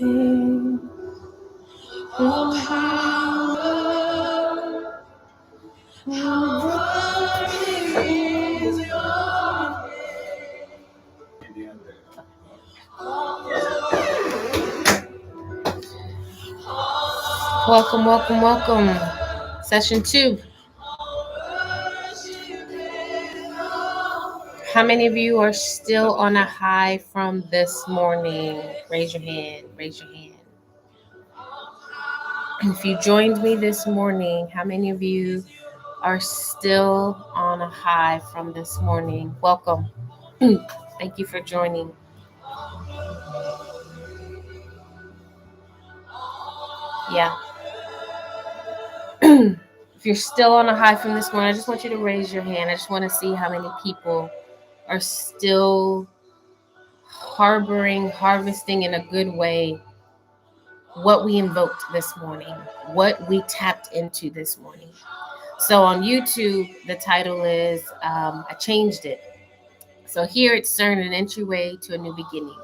all power, how worthy is your Welcome, welcome, welcome. Session 2. How many of you are still on a high from this morning? Raise your hand, raise your hand. If you joined me this morning, how many of you are still on a high from this morning? Welcome. Thank you for joining. Yeah. If you're still on a high from this morning, I just want you to raise your hand. I just want to see how many people are still harvesting in a good way what we invoked this morning, what we tapped into this morning. So on YouTube, the title is I changed it. So here it's CERN, an entryway to a new beginning.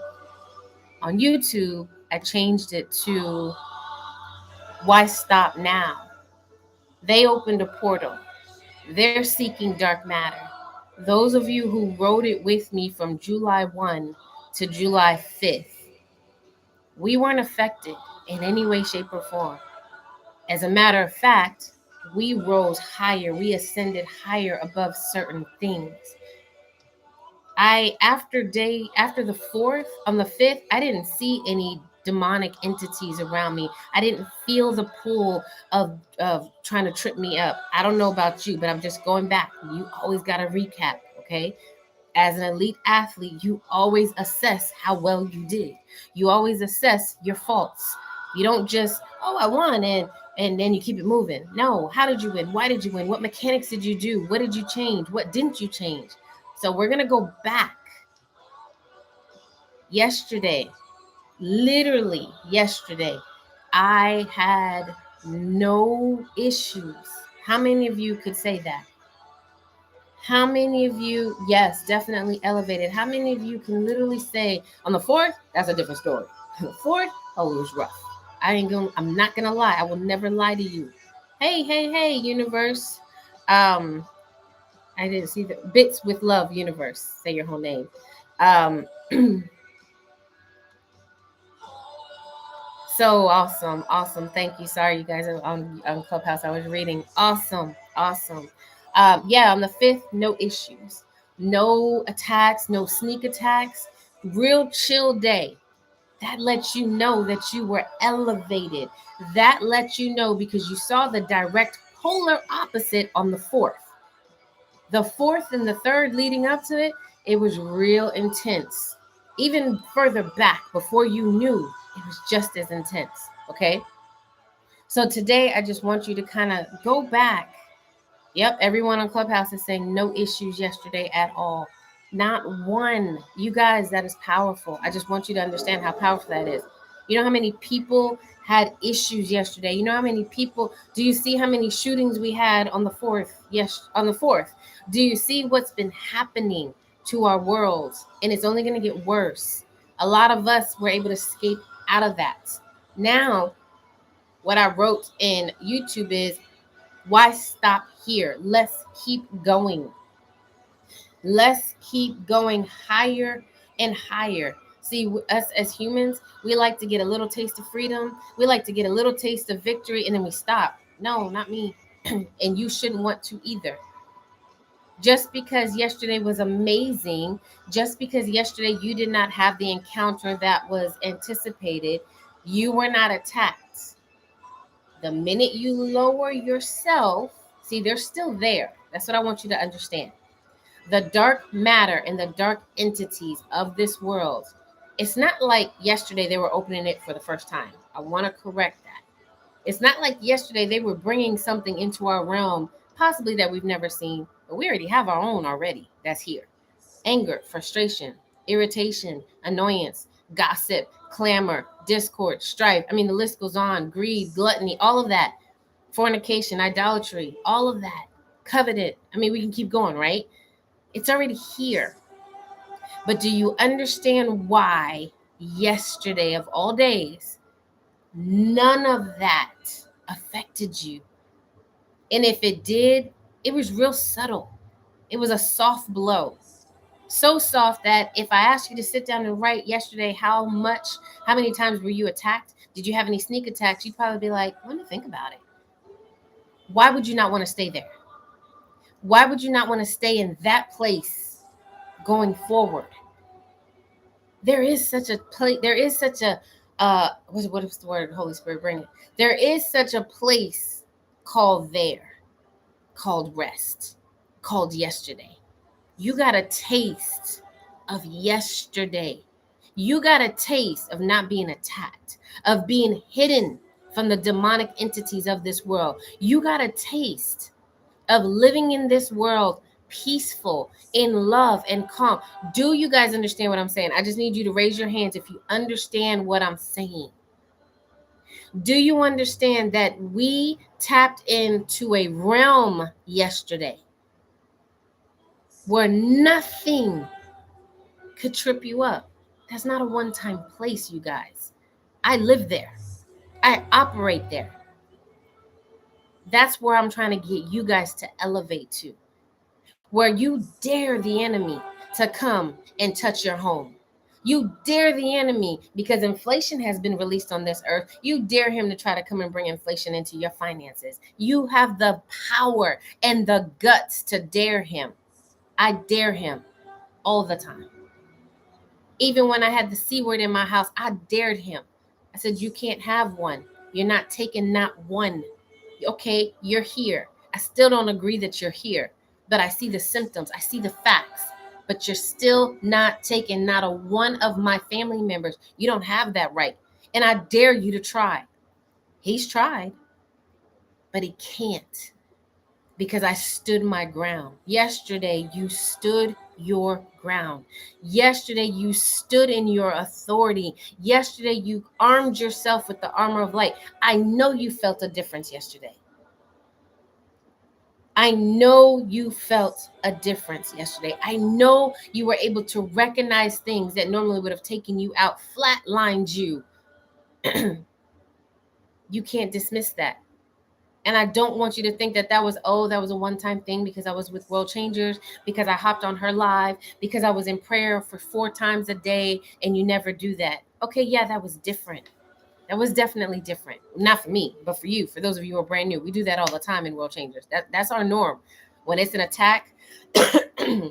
On YouTube, I changed it to Why Stop Now? They opened a portal. They're seeking dark matter. Those of you who wrote it with me from July 1 to July 5th, we weren't affected in any way, shape, or form. As a matter of fact, we rose higher. We ascended higher above certain things. After the 4th, on the 5th, I didn't see any demonic entities around me. I didn't feel the pull of trying to trip me up. I don't know about you, but I'm just going back. You always got to recap, okay? As an elite athlete, you always assess how well you did. You always assess your faults. You don't just, I won, and then you keep it moving. No, how did you win? Why did you win? What mechanics did you do? What did you change? What didn't you change? So we're going to go back. Yesterday, literally yesterday, I had no issues. How many of you could say that? How many of you, yes, definitely elevated. How many of you can literally say, on the 4th, that's a different story. On the 4th, it was rough. I'm not gonna lie. I will never lie to you. Hey, universe. I didn't see the Bits with Love universe. Say your whole name. So awesome. Thank you. Sorry, you guys are on Clubhouse. I was reading. Awesome. Yeah, on the 5th, no issues, no attacks, no sneak attacks. Real chill day. That lets you know that you were elevated. That lets you know because you saw the direct polar opposite on the 4th. The 4th and the 3rd leading up to it, it was real intense. Even further back, before you knew, it was just as intense, okay? So today, I just want you to kind of go back. Yep, everyone on Clubhouse is saying no issues yesterday at all. Not one. You guys, that is powerful. I just want you to understand how powerful that is. You know how many people had issues yesterday? You know how many people, do you see how many shootings we had on the 4th? Yes, on the 4th. Do you see what's been happening to our worlds? And it's only going to get worse. A lot of us were able to escape out of that. Now, what I wrote in YouTube is, why stop here? Let's keep going. Let's keep going higher and higher. See, us as humans, we like to get a little taste of freedom. We like to get a little taste of victory, and then we stop. No, not me. And you shouldn't want to either. Just because yesterday was amazing, just because yesterday you did not have the encounter that was anticipated, you were not attacked. The minute you lower yourself, see, they're still there. That's what I want you to understand. The dark matter and the dark entities of this world, it's not like yesterday they were opening it for the first time. I want to correct that. It's not like yesterday they were bringing something into our realm, possibly that we've never seen, but we already have our own already that's here. Anger, frustration, irritation, annoyance, gossip, clamor, discord, strife. I mean, the list goes on. Greed, gluttony, all of that. Fornication, idolatry, all of that. Coveted. I mean, we can keep going, right? It's already here. But do you understand why yesterday of all days, none of that affected you. And if it did, it was real subtle. It was a soft blow. So soft that if I asked you to sit down and write yesterday how many times were you attacked? Did you have any sneak attacks? You'd probably be like, let me think about it. Why would you not want to stay there? Why would you not want to stay in that place going forward? There is such a place, there is such a what is the word, Holy Spirit, bring it. There is such a place called there, called rest, called yesterday. You got a taste of yesterday. You got a taste of not being attacked, of being hidden from the demonic entities of this world. You got a taste of living in this world peaceful, in love and calm. Do you guys understand what I'm saying? I just need you to raise your hands if you understand what I'm saying. Do you understand that we tapped into a realm yesterday where nothing could trip you up? That's not a one-time place, you guys. I live there. I operate there. That's where I'm trying to get you guys to elevate to, where you dare the enemy to come and touch your home. You dare the enemy, because inflation has been released on this earth. You dare him to try to come and bring inflation into your finances. You have the power and the guts to dare him. I dare him all the time. Even when I had the C word in my house, I dared him. I said, you can't have one. You're not taking not one. Okay, you're here. I still don't agree that you're here, but I see the symptoms. I see the facts, but you're still not taking not a one of my family members. You don't have that right. And I dare you to try. He's tried, but he can't, because I stood my ground. Yesterday, you stood your ground. Yesterday, you stood in your authority. Yesterday, you armed yourself with the armor of light. I know you felt a difference yesterday. I know you felt a difference yesterday. I know you were able to recognize things that normally would have taken you out, flatlined you. You can't dismiss that. And I don't want you to think that that was a one-time thing because I was with World Changers, because I hopped on her live, because I was in prayer for 4 times a day, and you never do that. Okay, yeah, that was different. That was definitely different. Not for me, but for you. For those of you who are brand new, we do that all the time in World Changers. That's our norm. When it's an attack,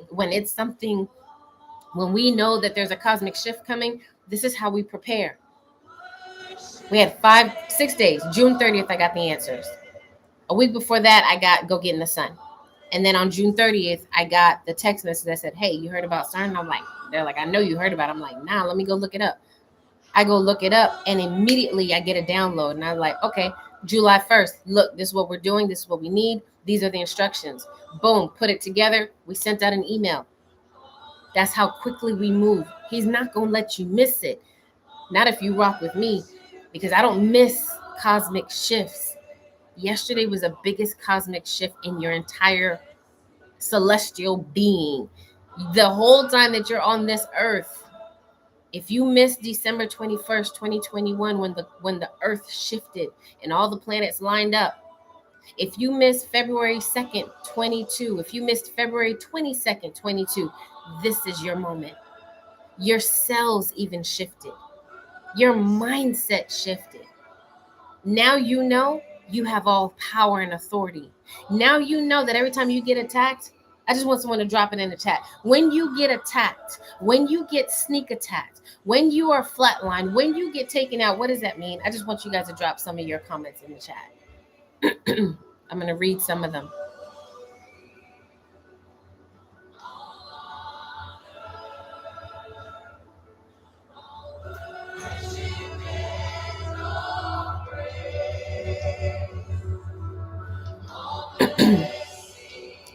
when it's something, when we know that there's a cosmic shift coming, this is how we prepare. We had 6 days. June 30th, I got the answers. A week before that, I got Go Get in the Sun. And then on June 30th, I got the text message that said, hey, you heard about CERN? I'm like, they're like, I know you heard about it. I'm like, nah, let me go look it up. I go look it up, and immediately I get a download. And I'm like, okay, July 1st, look, this is what we're doing. This is what we need. These are the instructions. Boom, put it together. We sent out an email. That's how quickly we move. He's not going to let you miss it. Not if you rock with me, because I don't miss cosmic shifts. Yesterday was the biggest cosmic shift in your entire celestial being. The whole time that you're on this earth, if you missed December 21st, 2021, when the earth shifted and all the planets lined up, if you missed February 2nd, 22, if you missed February 22nd, 22, this is your moment. Your cells even shifted. Your mindset shifted. Now you know you have all power and authority. Now you know that every time you get attacked, I just want someone to drop it in the chat. When you get attacked, when you get sneak attacked, when you are flatlined, when you get taken out, what does that mean? I just want you guys to drop some of your comments in the chat. I'm going to read some of them.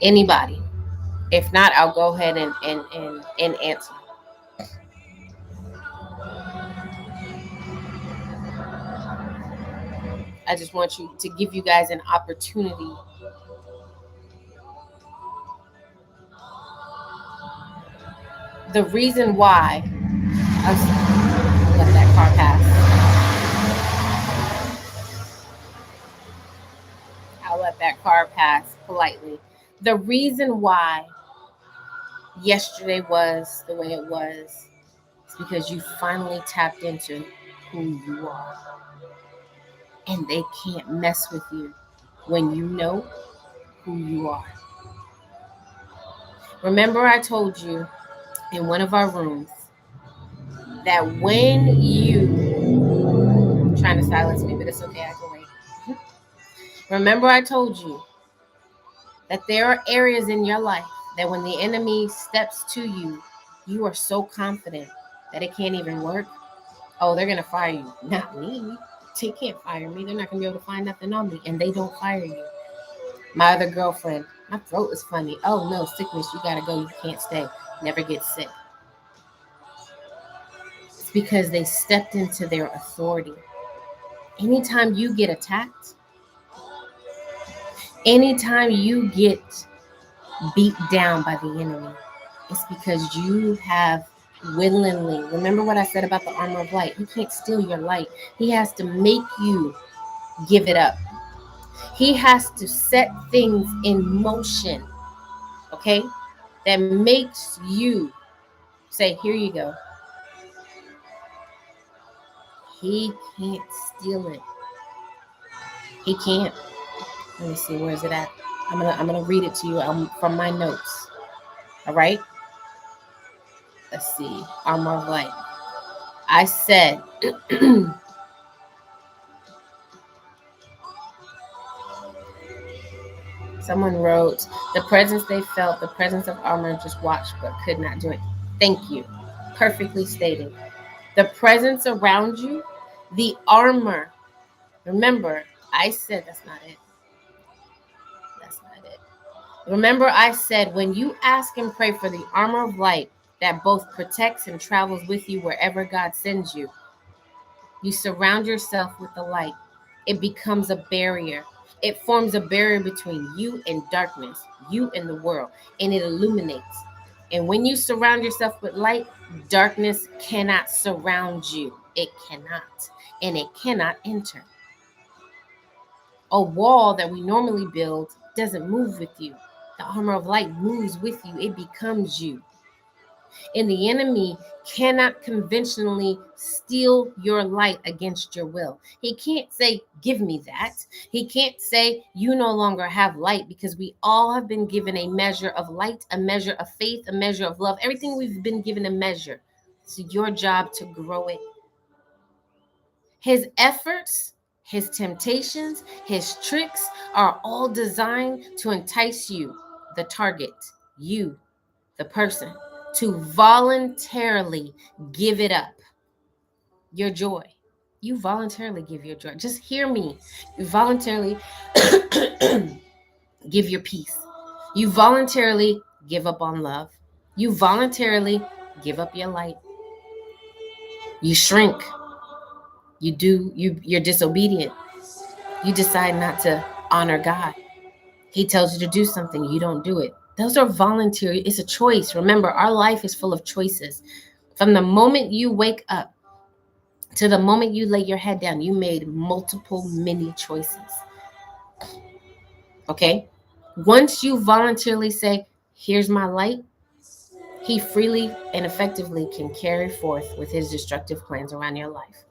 Anybody? If not, I'll go ahead and answer. I just want you to give you guys an opportunity. The reason why car pass. I'll let that car pass politely. The reason why yesterday was the way it was is because you finally tapped into who you are. And they can't mess with you when you know who you are. Remember, I told you in one of our rooms that when you trying to silence me, but it's okay, I can wait. Remember, I told you that there are areas in your life that when the enemy steps to you, you are so confident that it can't even work. Oh, they're gonna fire you. Not me. They can't fire me. They're not gonna be able to find nothing on me, and they don't fire you. My other girlfriend, my throat is funny. Oh no, sickness, you gotta go. You can't stay. Never get sick. It's because they stepped into their authority. Anytime you get attacked, anytime you get beat down by the enemy, it's because you have willingly, remember what I said about the armor of light? He can't steal your light. He has to make you give it up. He has to set things in motion, okay, that makes you say, here you go. He can't steal it. He can't. Let me see, where is it at? I'm gonna read it to you from my notes. All right. Let's see. Armor of light. I said. Someone wrote, the presence they felt, the presence of armor, just watched but could not do it. Thank you. Perfectly stated. The presence around you, the armor. Remember, I said that's not it. That's not it. Remember, I said when you ask and pray for the armor of light that both protects and travels with you wherever God sends you, you surround yourself with the light. It becomes a barrier. It forms a barrier between you and darkness, you and the world, and it illuminates. And when you surround yourself with light, darkness cannot surround you. It cannot. And it cannot enter. A wall that we normally build doesn't move with you. The armor of light moves with you. It becomes you. And the enemy cannot conventionally steal your light against your will. He can't say, give me that. He can't say, you no longer have light, because we all have been given a measure of light, a measure of faith, a measure of love. Everything we've been given a measure. It's your job to grow it. His efforts, his temptations, his tricks are all designed to entice you, the target, you, the person, to voluntarily give it up. Your joy. You voluntarily give your joy. Just hear me. You voluntarily give your peace. You voluntarily give up on love. You voluntarily give up your light. You shrink. You're disobedient. You decide not to honor God. He tells you to do something, you don't do it. Those are voluntary. It's a choice. Remember, our life is full of choices. From the moment you wake up to the moment you lay your head down, you made multiple mini choices. Okay? Once you voluntarily say, here's my light, he freely and effectively can carry forth with his destructive plans around your life.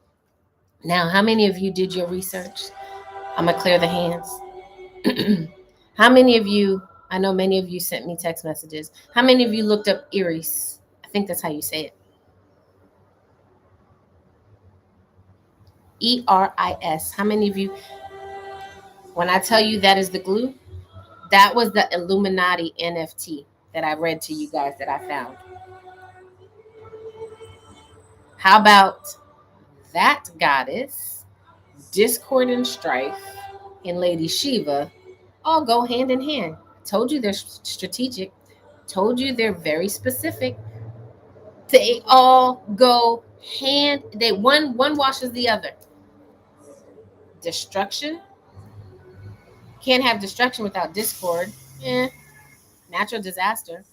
Now, how many of you did your research? I'm going to clear the hands. How many of you, I know many of you sent me text messages. How many of you looked up Eris? I think that's how you say it. ERIS. How many of you, when I tell you that is the glue, that was the Illuminati NFT that I read to you guys that I found. How about that goddess, discord and strife, and Lady Shiva all go hand in hand? Told you they're strategic. Told you they're very specific. They all go hand. One washes the other. Destruction. Can't have destruction without discord. Natural disaster.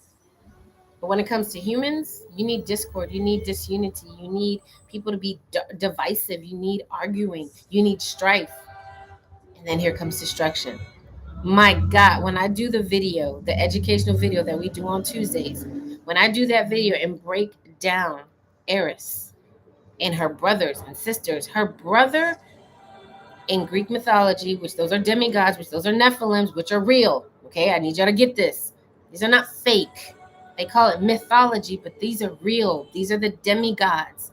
But when it comes to humans, you need discord, you need disunity, you need people to be divisive, you need arguing, you need strife. And then here comes destruction. My God, when I do the video, the educational video that we do on Tuesdays, when I do that video and break down Eris and her brothers and sisters, her brother in Greek mythology, which those are demigods, which those are Nephilims, which are real. Okay, I need y'all to get this. These are not fake. They call it mythology, but these are real. These are the demigods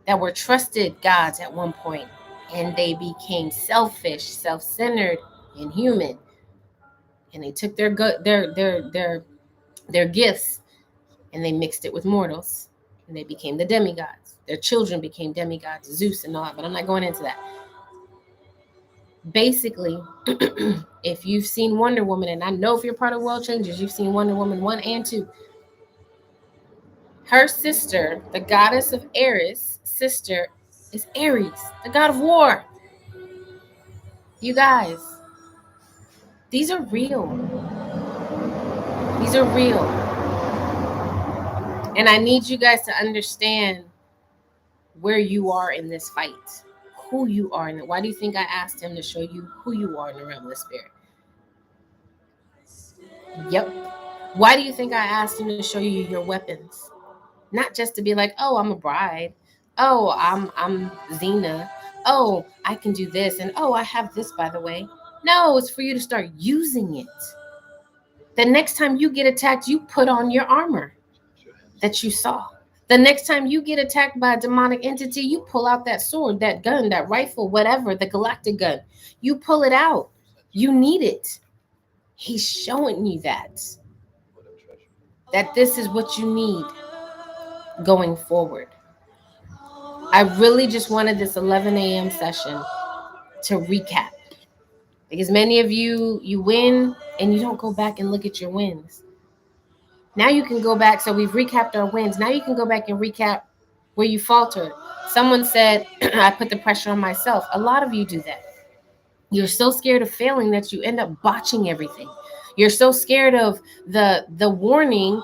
that were trusted gods at one point, and they became selfish, self-centered, and human. And they took their gifts and they mixed it with mortals, and they became the demigods. Their children became demigods, Zeus and all that. But I'm not going into that. Basically, if you've seen Wonder Woman, and I know if you're part of World Changers, you've seen Wonder Woman 1 and 2. Her sister, the goddess of Ares, sister is Ares, the god of war. You guys, these are real. These are real. And I need you guys to understand where you are in this fight, who you are in it. Why do you think I asked him to show you who you are in the realm of the spirit? Yep. Why do you think I asked him to show you your weapons? Not just to be like, oh, I'm a bride. Oh, I'm Xena. Oh, I can do this. And oh, I have this, by the way. No, it's for you to start using it. The next time you get attacked, you put on your armor that you saw. The next time you get attacked by a demonic entity, you pull out that sword, that gun, that rifle, whatever, the galactic gun. You pull it out. You need it. He's showing you that this is what you need going forward. I really just wanted this 11 a.m. session to recap, because many of you win and you don't go back and look at your wins. Now you can go back. So we've recapped our wins. Now you can go back and recap where you faltered. Someone said, I put the pressure on myself. A lot of you do that. You're so scared of failing that you end up botching everything. You're so scared of the warning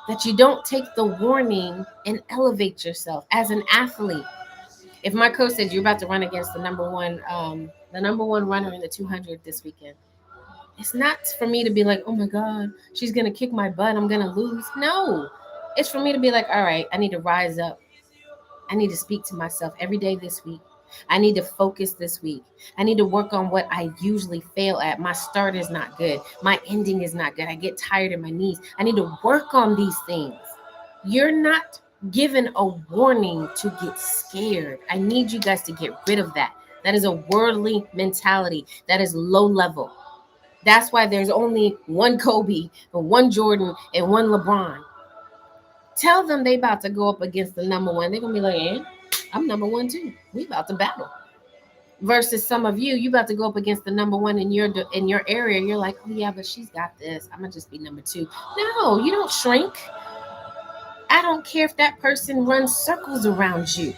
that you don't take the warning and elevate yourself as an athlete. If my coach said you're about to run against the number one runner in the 200 this weekend, it's not for me to be like, oh my God, she's going to kick my butt, I'm going to lose. No, it's for me to be like, all right, I need to rise up. I need to speak to myself every day this week. I need to focus this week. I need to work on what I usually fail at. My start is not good. My ending is not good. I get tired in my knees. I need to work on these things. You're not given a warning to get scared. I need you guys to get rid of that. That is a worldly mentality. That is low level. That's why there's only one Kobe, one Jordan, and one LeBron. Tell them they about to go up against the number one. They're going to be like, I'm number one too. We about to battle. Versus some of you about to go up against the number one in your area. You're like, oh yeah, but she's got this. I'm going to just be number two. No, you don't shrink. I don't care if that person runs circles around you.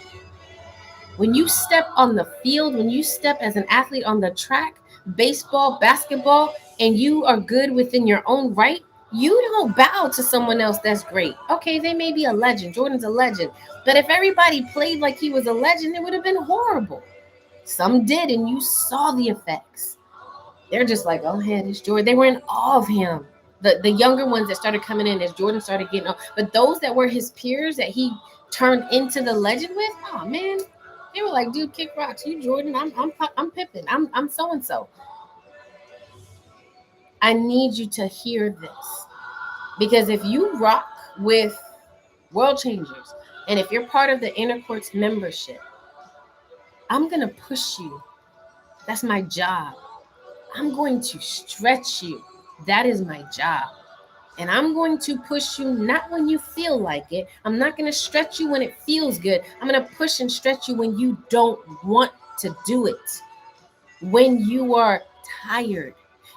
When you step on the field, when you step as an athlete on the track, baseball, basketball, and you are good within your own right, you don't bow to someone else that's great. Okay, they may be a legend. Jordan's a legend. But if everybody played like he was a legend, it would have been horrible. Some did, and you saw the effects. They're just like, oh, man, it's Jordan. They were in awe of him. The younger ones that started coming in as Jordan started getting up. But those that were his peers that he turned into the legend with, oh, man, they were like, dude, kick rocks. You Jordan, I'm Pippen. I'm so-and-so. I need you to hear this. Because if you rock with World Changers, and if you're part of the Inner Courts membership, I'm going to push you. That's my job. I'm going to stretch you. That is my job. And I'm going to push you not when you feel like it. I'm not going to stretch you when it feels good. I'm going to push and stretch you when you don't want to do it. When you are tired.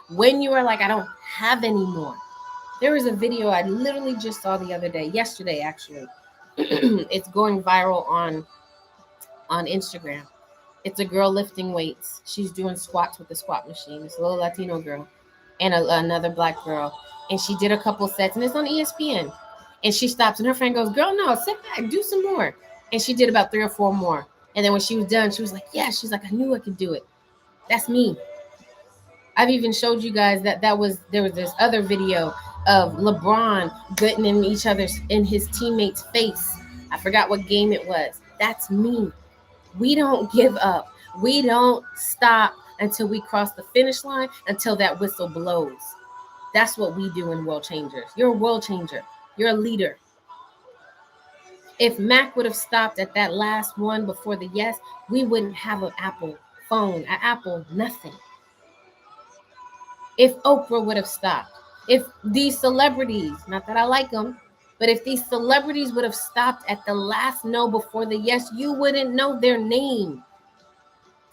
When you are like, I don't have any more. There was a video I literally just saw the other day, yesterday actually. It's going viral on Instagram. It's a girl lifting weights. She's doing squats with the squat machine. It's a little Latino girl. and another black girl, and she did a couple sets, and it's on ESPN. And she stops, and her friend goes, "Girl, no, sit back, do some more." And she did about 3 or 4 more. And then when she was done, she was like, "Yeah," she's like, "I knew I could do it. That's me." I've even showed you guys there was this other video of LeBron getting in his teammates' face. I forgot what game it was. That's me. We don't give up. We don't stop until we cross the finish line, until that whistle blows. That's what we do in World Changers. You're a world changer. You're a leader. If Mac would have stopped at that last one before the yes, we wouldn't have an Apple phone, an Apple nothing. If Oprah would have stopped, if these celebrities, not that I like them, but if these celebrities would have stopped at the last no before the yes, you wouldn't know their name.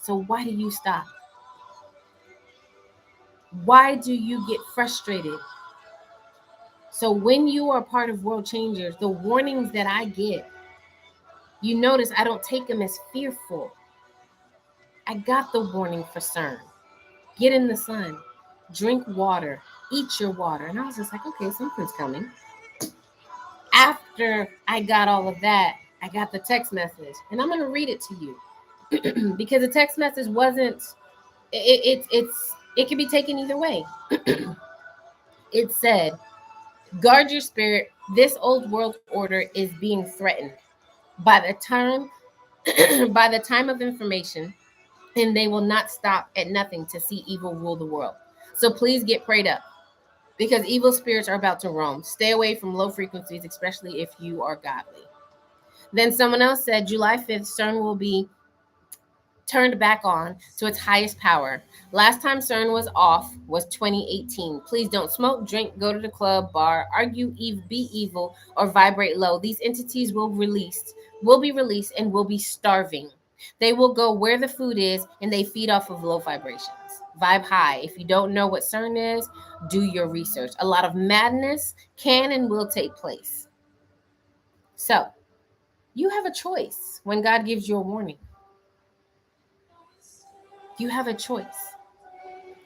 So why do you stop? Why do you get frustrated? So when you are part of World Changers, the warnings that I get, you notice I don't take them as fearful. I got the warning for CERN. Get in the sun, drink water, eat your water. And I was just like, okay, something's coming. After I got all of that, I got the text message, and I'm going to read it to you because the text message wasn't, it can be taken either way. It said, "Guard your spirit. This old world order is being threatened by the time by the time of information, and they will not stop at nothing to see evil rule the world. So please get prayed up, because evil spirits are about to roam. Stay away from low frequencies, especially if you are godly." Then someone else said, "July 5th, CERN will be turned back on to its highest power. Last time CERN was off was 2018. Please don't smoke, drink, go to the club, bar, argue, be evil, or vibrate low. These entities will be released and will be starving. They will go where the food is, and they feed off of low vibrations. Vibe high. If you don't know what CERN is, do your research. A lot of madness can and will take place." So, you have a choice when God gives you a warning. You have a choice.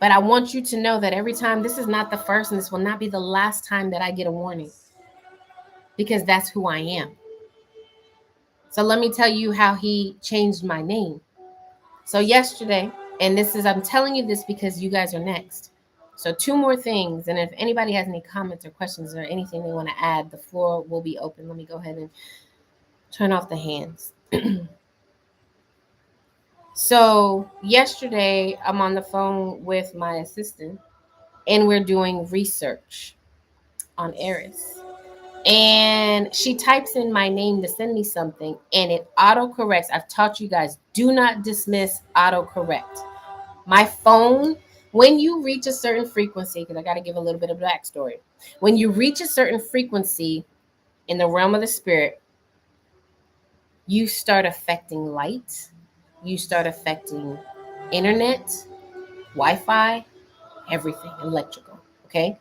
But I want you to know that every time, this is not the first and this will not be the last time that I get a warning, because that's who I am. So let me tell you how he changed my name. So yesterday, and I'm telling you this because you guys are next. So 2 more things. And if anybody has any comments or questions or anything they want to add, the floor will be open. Let me go ahead and turn off the hands. So yesterday, I'm on the phone with my assistant, and we're doing research on Eris. And she types in my name to send me something, and it autocorrects. I've taught you guys, do not dismiss autocorrect. My phone, when you reach a certain frequency, because I got to give a little bit of backstory. When you reach a certain frequency in the realm of the spirit, you start affecting light, you start affecting internet, Wi-Fi, everything, electrical. Okay,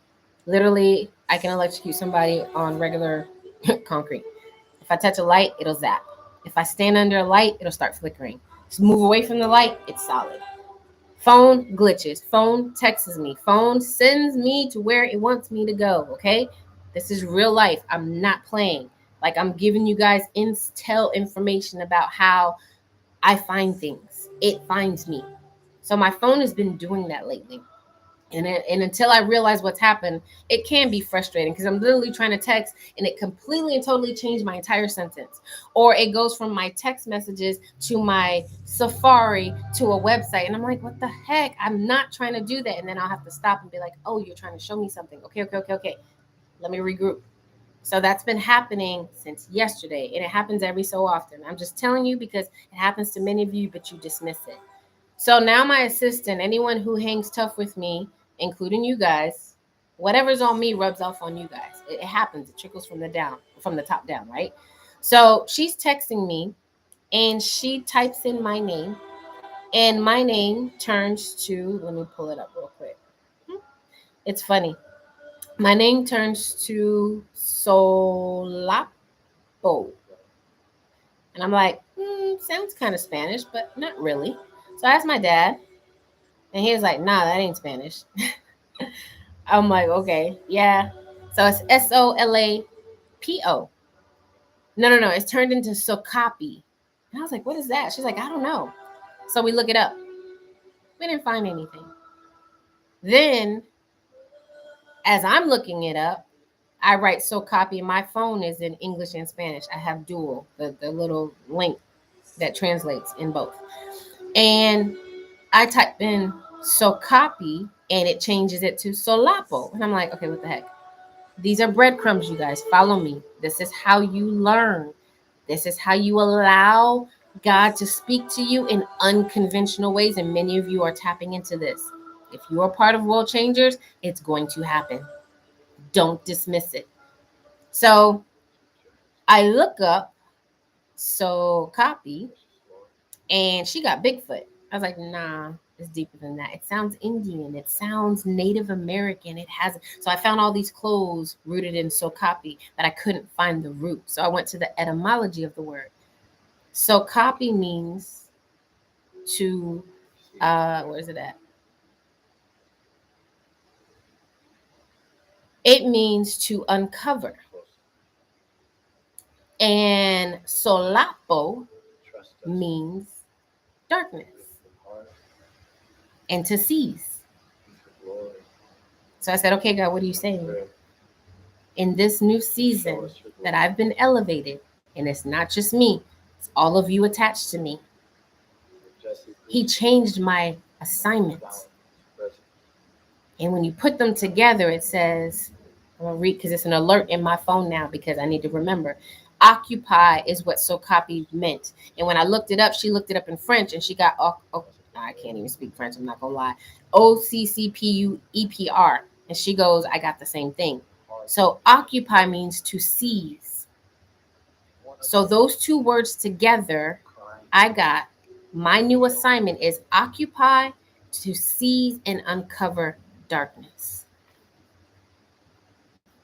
literally, I can electrocute somebody on regular concrete. If I touch a light, it'll zap. If I stand under a light, it'll start flickering. Just move away from the light, it's solid. Phone glitches. Phone texts me. Phone sends me to where it wants me to go. Okay, this is real life. I'm not playing. Like, I'm giving you guys intel information about how I find things. It finds me. So my phone has been doing that lately. And until I realize what's happened, it can be frustrating, because I'm literally trying to text and it completely and totally changed my entire sentence. Or it goes from my text messages to my Safari to a website. And I'm like, what the heck? I'm not trying to do that. And then I'll have to stop and be like, oh, you're trying to show me something. Okay. Let me regroup. So that's been happening since yesterday. And it happens every so often. I'm just telling you because it happens to many of you, but you dismiss it. So now my assistant, anyone who hangs tough with me, including you guys, whatever's on me rubs off on you guys. It happens. It trickles from the top down, right? So she's texting me, and she types in my name, and my name turns to, let me pull it up real quick. It's funny. My name turns to Solapo. And I'm like, sounds kind of Spanish, but not really. So I asked my dad, and he was like, nah, that ain't Spanish. I'm like, okay, yeah. So it's Solapo. No. It's turned into Sokapi. And I was like, what is that? She's like, I don't know. So we look it up. We didn't find anything. Then, as I'm looking it up, I write Sokapi. My phone is in English and Spanish. I have dual, the little link that translates in both. And I type in Sokapi and it changes it to Solapo. And I'm like, okay, what the heck? These are breadcrumbs, you guys. Follow me. This is how you learn. This is how you allow God to speak to you in unconventional ways. And many of you are tapping into this. If you are part of World Changers, it's going to happen. Don't dismiss it. So I look up Sokapi and she got Bigfoot. I was like, nah, it's deeper than that. It sounds Indian. It sounds Native American. It has. So I found all these clothes rooted in Sokapi, but I couldn't find the root. So I went to the etymology of the word. Sokapi means to, where is it at? It means to uncover. And Solapo means darkness and to seize. So I said, okay, God, what are you saying? In this new season that I've been elevated, and it's not just me, it's all of you attached to me. He changed my assignments. And when you put them together, it says, I'm going to read because it's an alert in my phone now because I need to remember. Occupy is what Sokapi meant. And when I looked it up, she looked it up in French and she got, I can't even speak French, I'm not going to lie. Occupepr. And she goes, I got the same thing. So occupy means to seize. So those two words together, I got my new assignment is occupy, to seize and uncover darkness.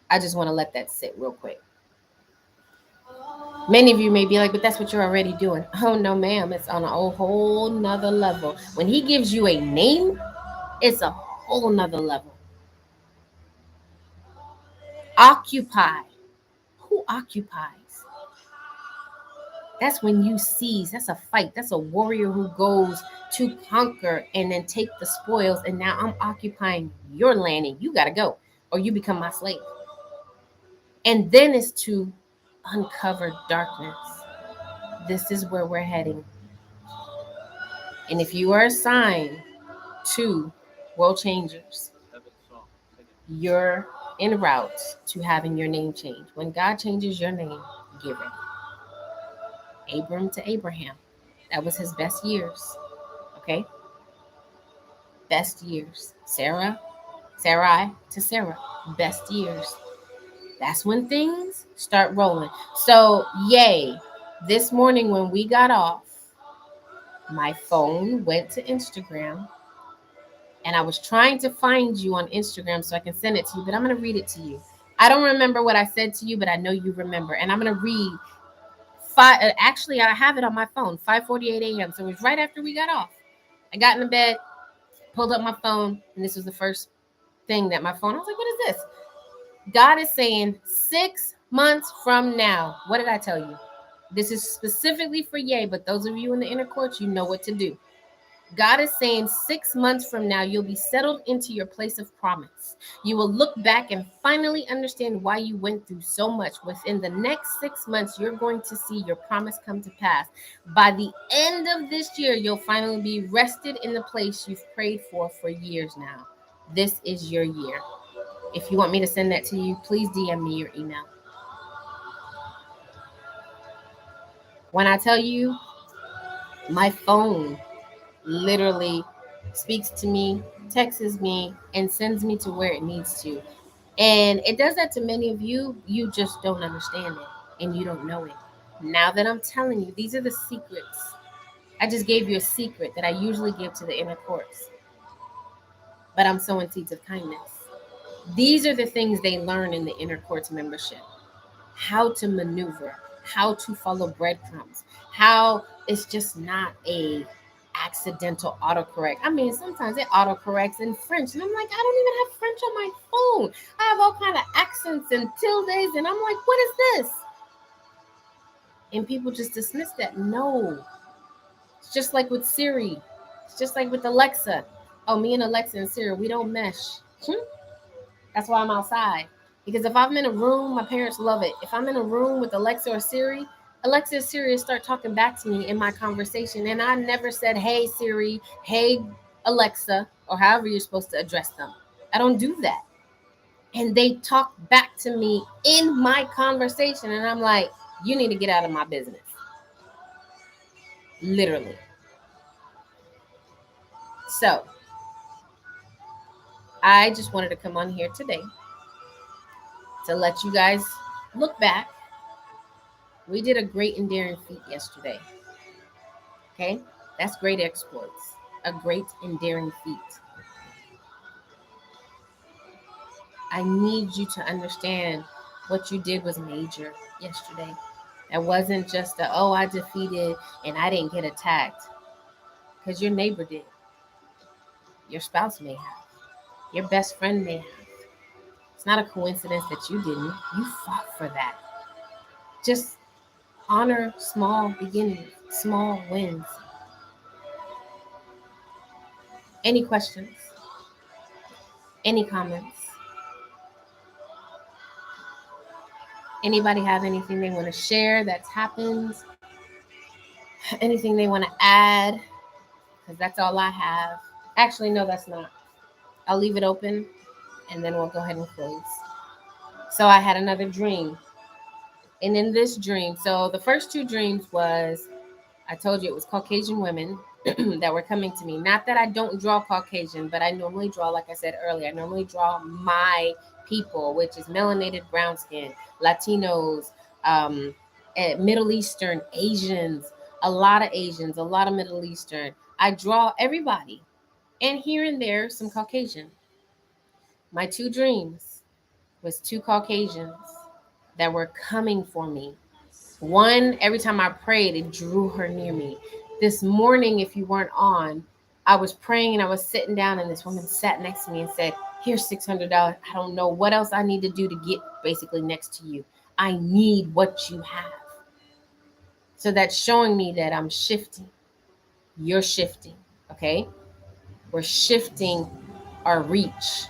I just want to let that sit real quick. Many of you may be like, but that's what you're already doing. Oh, no, ma'am. It's on a whole nother level. When he gives you a name, it's a whole nother level. Occupy. Who occupies? That's when you seize. That's a fight. That's a warrior who goes to conquer and then take the spoils. And now I'm occupying your land and you got to go or you become my slave. And then it's to uncover darkness. This is where we're heading. And if you are assigned to World Changers, you're en route to having your name changed. When God changes your name, give it. Abram to Abraham. That was his best years. Okay? Best years. Sarai to Sarah. Best years. That's when things start rolling. So, yay. This morning when we got off, my phone went to Instagram and I was trying to find you on Instagram so I can send it to you, but I'm going to read it to you. I don't remember what I said to you, but I know you remember. And I'm going to read actually, I have it on my phone, 5:48 a.m. So it was right after we got off. I got in the bed, pulled up my phone, and this was the first thing that my phone, I was like, what is this? God is saying 6 months from now. What did I tell you? This is specifically for Yay, but those of you in the inner courts, you know what to do. God is saying 6 months from now, you'll be settled into your place of promise. You will look back and finally understand why you went through so much. Within the next 6 months, you're going to see your promise come to pass. By the end of this year, you'll finally be rested in the place you've prayed for years now. This is your year. If you want me to send that to you, please DM me your email. When I tell you, my phone literally speaks to me, texts me, and sends me to where it needs to. And it does that to many of you. You just don't understand it and you don't know it. Now that I'm telling you, these are the secrets. I just gave you a secret that I usually give to the inner courts. But I'm sowing seeds of kindness. These are the things they learn in the inner courts membership. How to maneuver, how to follow breadcrumbs, how it's just not a accidental autocorrect. I mean, sometimes it autocorrects in French, and I'm like, I don't even have French on my phone. I have all kind of accents and tildes, and I'm like, what is this? And people just dismiss that. No, it's just like with Siri. It's just like with Alexa. Oh, me and Alexa and Siri, we don't mesh. That's why I'm outside. Because if I'm in a room, my parents love it. If I'm in a room with Alexa or Siri, Alexa or Siri start talking back to me in my conversation. And I never said, hey, Siri, hey, Alexa, or however you're supposed to address them. I don't do that. And they talk back to me in my conversation. And I'm like, you need to get out of my business. Literally. So I just wanted to come on here today to let you guys look back. We did a great and daring feat yesterday. Okay? That's great exploits. A great and daring feat. I need you to understand what you did was major yesterday. It wasn't just I defeated and I didn't get attacked. Because your neighbor did. Your spouse may have. Your best friend may have. It's not a coincidence that you didn't. You fought for that. Just honor small beginnings, small wins. Any questions? Any comments? Anybody have anything they want to share that's happened? Anything they want to add? Because that's all I have. Actually, no, that's not. I'll leave it open and then we'll go ahead and close. So I had another dream. And in this dream, so the first two dreams was, I told you it was Caucasian women that were coming to me. Not that I don't draw Caucasian, but I normally draw, like I said earlier, I normally draw my people, which is melanated brown skin, Latinos, Middle Eastern, Asians, a lot of Middle Eastern. I draw everybody. And here and there, some Caucasian. My two dreams was two Caucasians that were coming for me. One, every time I prayed, it drew her near me. This morning, if you weren't on, I was praying and I was sitting down, and this woman sat next to me and said, here's $600. I don't know what else I need to do to get basically next to you. I need what you have. So that's showing me that I'm shifting. You're shifting, okay? We're shifting our reach,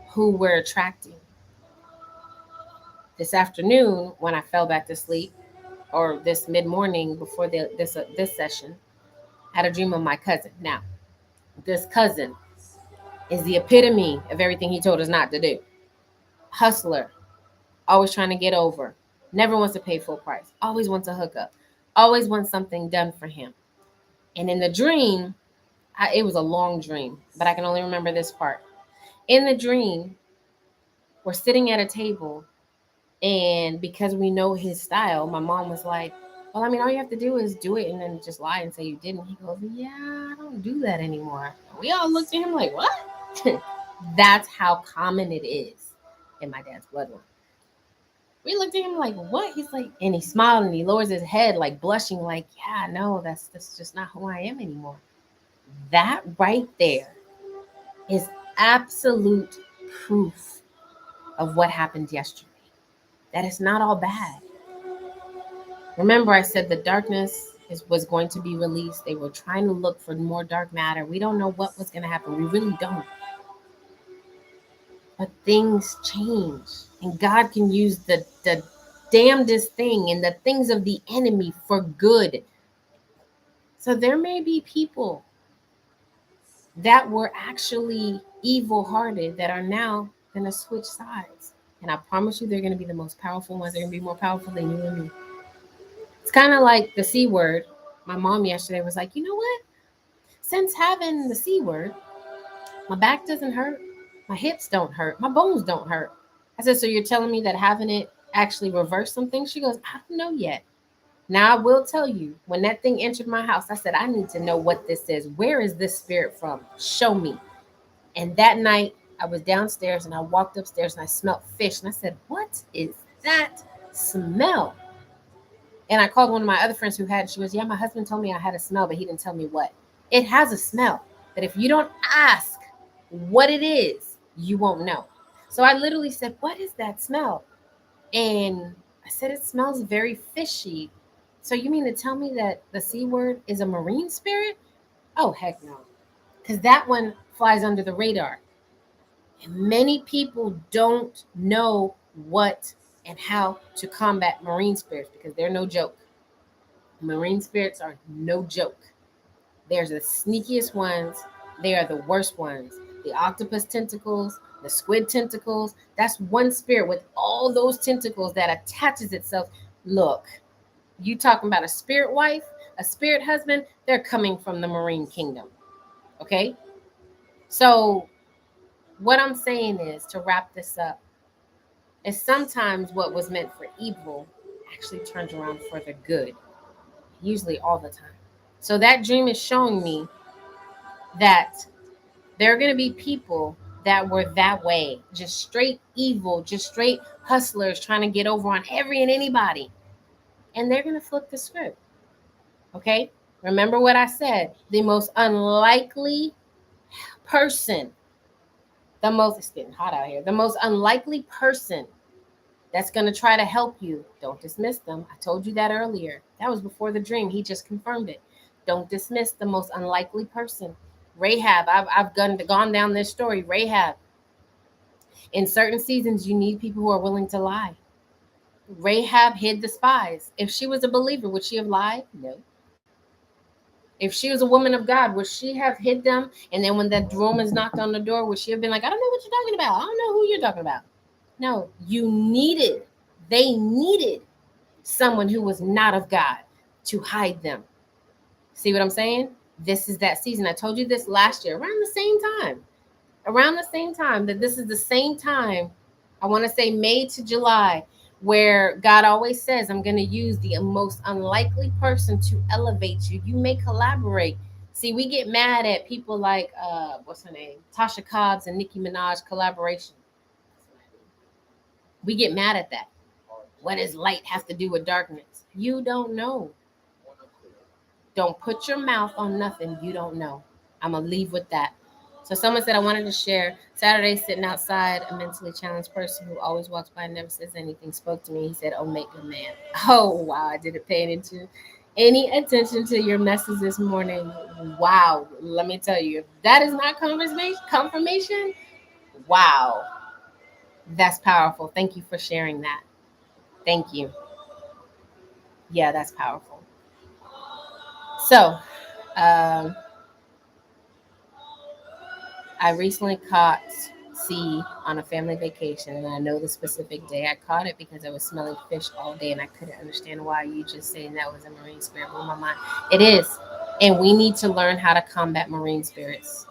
who we're attracting. This afternoon, when I fell back to sleep, or this mid-morning before this session, I had a dream of my cousin. Now, this cousin is the epitome of everything he told us not to do. Hustler, always trying to get over, never wants to pay full price, always wants a hookup, always wants something done for him. And in the dream, it was a long dream, but I can only remember this part. In the dream, we're sitting at a table, and because we know his style, my mom was like, well, I mean, all you have to do is do it and then just lie and say you didn't. He goes, yeah, I don't do that anymore. We all looked at him like, what? That's how common it is in my dad's bloodline. We looked at him like, what? He's like, and he smiled and he lowers his head, like blushing, like, yeah, no, that's just not who I am anymore. That right there is absolute proof of what happened yesterday. That it's not all bad. Remember, I said the darkness was going to be released. They were trying to look for more dark matter. We don't know what was going to happen. We really don't. But things change. And God can use the damnedest thing and the things of the enemy for good. So there may be people that were actually evil-hearted that are now going to switch sides. And I promise you they're going to be the most powerful ones. They're going to be more powerful than you and me. It's kind of like the C word. My mom yesterday was like, you know what? Since having the C word, my back doesn't hurt. My hips don't hurt. My bones don't hurt. I said, so you're telling me that having it actually reversed some things? She goes, I don't know yet. Now, I will tell you, when that thing entered my house, I said, I need to know what this is. Where is this spirit from? Show me. And that night, I was downstairs and I walked upstairs and I smelled fish. And I said, what is that smell? And I called one of my other friends who had it. She goes, yeah, my husband told me I had a smell, but he didn't tell me what. It has a smell that if you don't ask what it is, you won't know. So I literally said, "What is that smell?" And I said, "It smells very fishy." So you mean to tell me that the C word is a marine spirit? Oh, heck no. Because that one flies under the radar. And many people don't know what and how to combat marine spirits because they're no joke. Marine spirits are no joke. They're the sneakiest ones. They are the worst ones. The octopus tentacles, the squid tentacles, that's one spirit with all those tentacles that attaches itself. Look, you talking about a spirit wife, a spirit husband, they're coming from the marine kingdom. Okay? So, what I'm saying is to wrap this up is sometimes what was meant for evil actually turns around for the good, usually all the time. So, that dream is showing me that there are going to be people that were that way, just straight evil, just straight hustlers trying to get over on every and anybody. And they're going to flip the script. Okay? Remember what I said. The most unlikely person, it's getting hot out here, the most unlikely person that's going to try to help you, don't dismiss them. I told you that earlier. That was before the dream. He just confirmed it. Don't dismiss the most unlikely person. Rahab, I've gone down this story. Rahab, in certain seasons, you need people who are willing to lie. Rahab hid the spies. If she was a believer, would she have lied? No. If she was a woman of God, would she have hid them? And then when that Romans knocked on the door, would she have been like, I don't know what you're talking about. I don't know who you're talking about. No, they needed someone who was not of God to hide them. See what I'm saying? This is that season. I told you this last year, around the same time. Around the same time, that this is the same time, I want to say May to July, where God always says, I'm going to use the most unlikely person to elevate you. You may collaborate. See, we get mad at people like, what's her name? Tasha Cobbs and Nicki Minaj collaboration. We get mad at that. What does light have to do with darkness? You don't know. Don't put your mouth on nothing you don't know. I'm going to leave with that. So someone said, I wanted to share Saturday sitting outside, a mentally challenged person who always walks by and never says anything spoke to me. He said, oh, make a man. Oh, wow. I didn't pay any attention to your message this morning. Wow. Let me tell you, if that is not confirmation, wow. That's powerful. Thank you for sharing that. Thank you. Yeah, that's powerful. So, I recently caught C on a family vacation, and I know the specific day I caught it because I was smelling fish all day, and I couldn't understand why you just saying that was a marine spirit blew my mind. It is, and we need to learn how to combat marine spirits.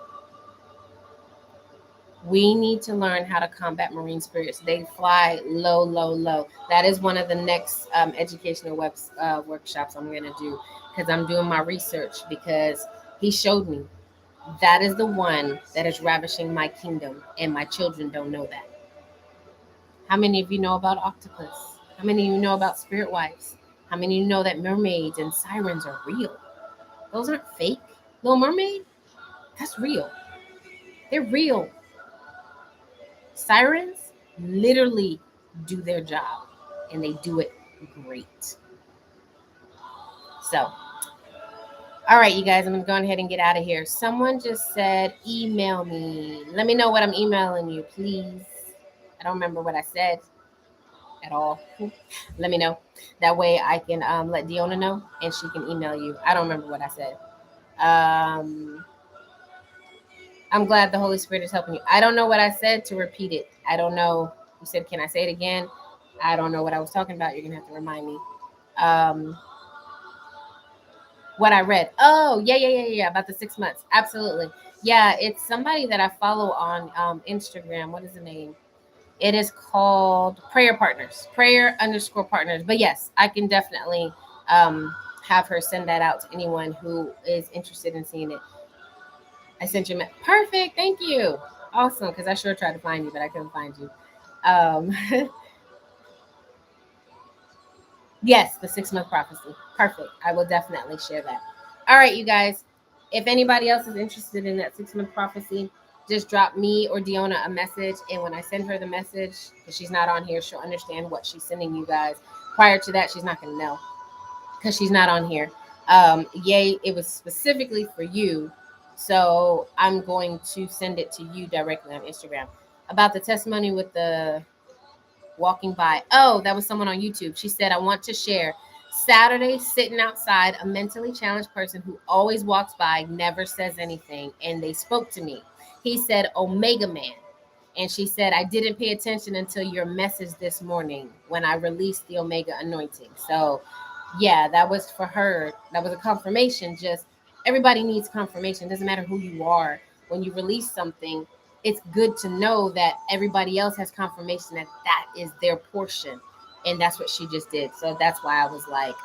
We need to learn how to combat marine spirits. They fly low, low, low. That is one of the next educational workshops I'm going to do because I'm doing my research because he showed me that is the one that is ravishing my kingdom, and my children don't know that. How many of you know about octopus? How many of you know about spirit wives? How many of you know that mermaids and sirens are real? Those aren't fake. Little Mermaid, that's real. They're real. Sirens literally do their job, and they do it great. So, all right, you guys, I'm going to go ahead and get out of here. Someone just said, email me. Let me know what I'm emailing you, please. I don't remember what I said at all. Let me know. That way I can let Diona know and she can email you. I don't remember what I said. I'm glad the Holy Spirit is helping you. I don't know what I said to repeat it. I don't know. You said, can I say it again? I don't know what I was talking about. You're going to have to remind me. What I read. Oh, yeah. About the 6 months. Absolutely. Yeah, it's somebody that I follow on Instagram. What is the name? It is called Prayer Partners, Prayer_partners. But yes, I can definitely have her send that out to anyone who is interested in seeing it. I sent you perfect. Thank you. Awesome. Because I sure tried to find you, but I couldn't find you. Yes, the 6 month prophecy. Perfect. I will definitely share that. All right, you guys. If anybody else is interested in that 6-month prophecy, just drop me or Diona a message. And when I send her the message, because she's not on here, she'll understand what she's sending you guys. Prior to that, she's not going to know because she's not on here. Yay, it was specifically for you. So I'm going to send it to you directly on Instagram. About the testimony with the walking by. Oh, that was someone on YouTube. She said, I want to share. Saturday, sitting outside, a mentally challenged person who always walks by, never says anything, and they spoke to me. He said, Omega Man. And she said, I didn't pay attention until your message this morning when I released the Omega anointing. So, yeah, that was for her. That was a confirmation. Just everybody needs confirmation. Doesn't matter who you are. When you release something, it's good to know that everybody else has confirmation that that is their portion. And that's what she just did. So that's why I was like,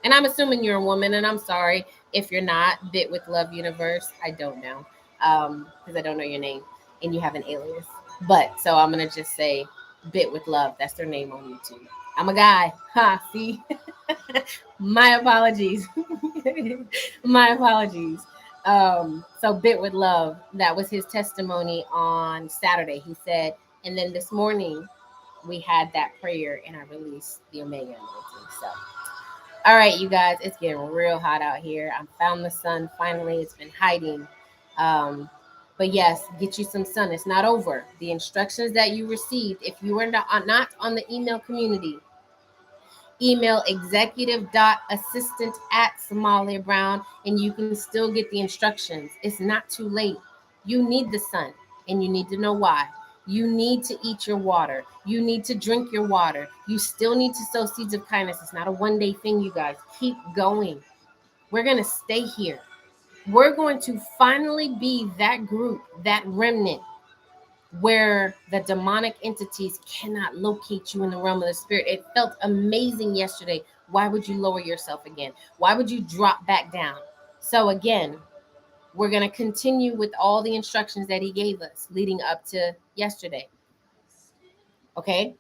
and I'm assuming you're a woman, and I'm sorry if you're not. Bit with Love Universe. I don't know. Because I don't know your name and you have an alias. But so I'm gonna just say Bit with Love. That's their name on YouTube. I'm a guy. Ha, see? My apologies. My apologies. So Bit with Love, that was his testimony on Saturday. He said, and then this morning we had that prayer and I released the Omega anointing. So all right, you guys, it's getting real hot out here. I found the sun finally. It's been hiding. But yes, get you some sun. It's not over. The instructions that you received, if you are not on the email community, email executive.assistant@SomaliaBrown, and you can still get the instructions. It's not too late. You need the sun, and you need to know why. You need to eat your water. You need to drink your water. You still need to sow seeds of kindness. It's not a one-day thing, you guys. Keep going. We're going to stay here. We're going to finally be that group, that remnant, where the demonic entities cannot locate you in the realm of the spirit. It felt amazing yesterday. Why would you lower yourself again? Why would you drop back down? So again, we're going to continue with all the instructions that he gave us leading up to yesterday. Okay?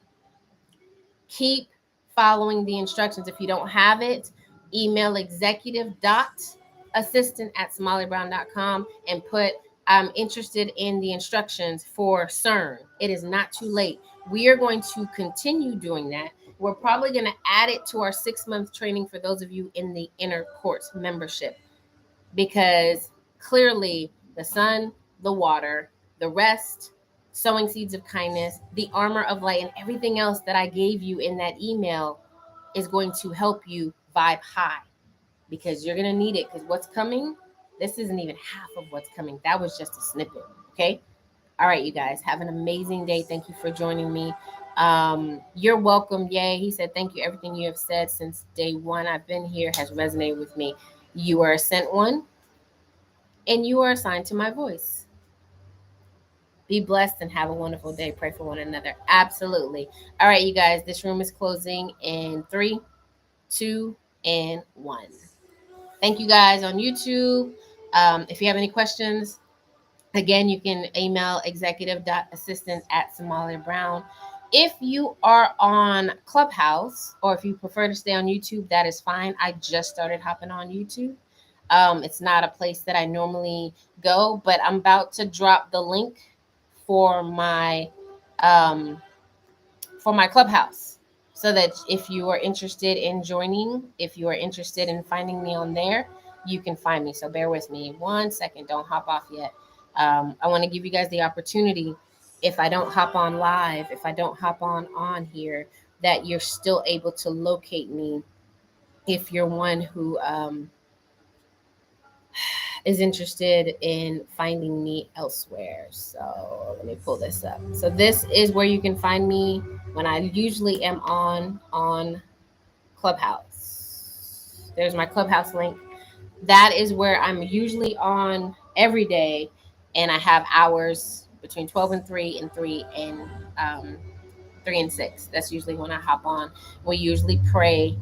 Keep following the instructions. If you don't have it, email executive.assistant@somaliabrown.com and put I'm interested in the instructions for CERN. It is not too late. We are going to continue doing that. We're probably going to add it to our 6-month training for those of you in the inner courts membership, because clearly the sun, the water, the rest, sowing seeds of kindness, the armor of light, and everything else that I gave you in that email is going to help you vibe high, because you're going to need it. Because what's coming, this isn't even half of what's coming. That was just a snippet. Okay. All right, you guys, have an amazing day. Thank you for joining me. You're welcome. Yay. He said, thank you. Everything you have said since day one I've been here has resonated with me. You are a sent one, and you are assigned to my voice. Be blessed and have a wonderful day. Pray for one another. Absolutely. All right, you guys, this room is closing in 3, 2, and 1. Thank you guys on YouTube. If you have any questions, again, you can email executive.assistant@SomaliaBrown. If you are on Clubhouse, or if you prefer to stay on YouTube, that is fine. I just started hopping on YouTube. It's not a place that I normally go, but I'm about to drop the link for my Clubhouse, so that if you are interested in joining, if you are interested in finding me on there, you can find me. So bear with me 1 second. Don't hop off yet. I want to give you guys the opportunity, if I don't hop on live, if I don't hop on here, that you're still able to locate me if you're one who is interested in finding me elsewhere. So let me pull this up. So this is where you can find me when I usually am on Clubhouse. There's my Clubhouse link. That is where I'm usually on every day, and I have hours between 12 and 3 and 3 and 3 and 6. That's usually when I hop on. We usually pray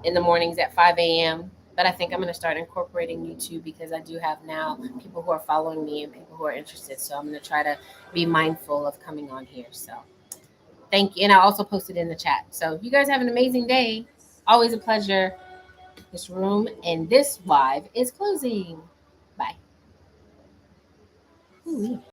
in the mornings at 5 a.m. But I think I'm going to start incorporating YouTube, because I do have now people who are following me and people who are interested. So I'm going to try to be mindful of coming on here. So thank you. And I also posted in the chat. So you guys have an amazing day. Always a pleasure. this room and this live is closing. Bye. Ooh.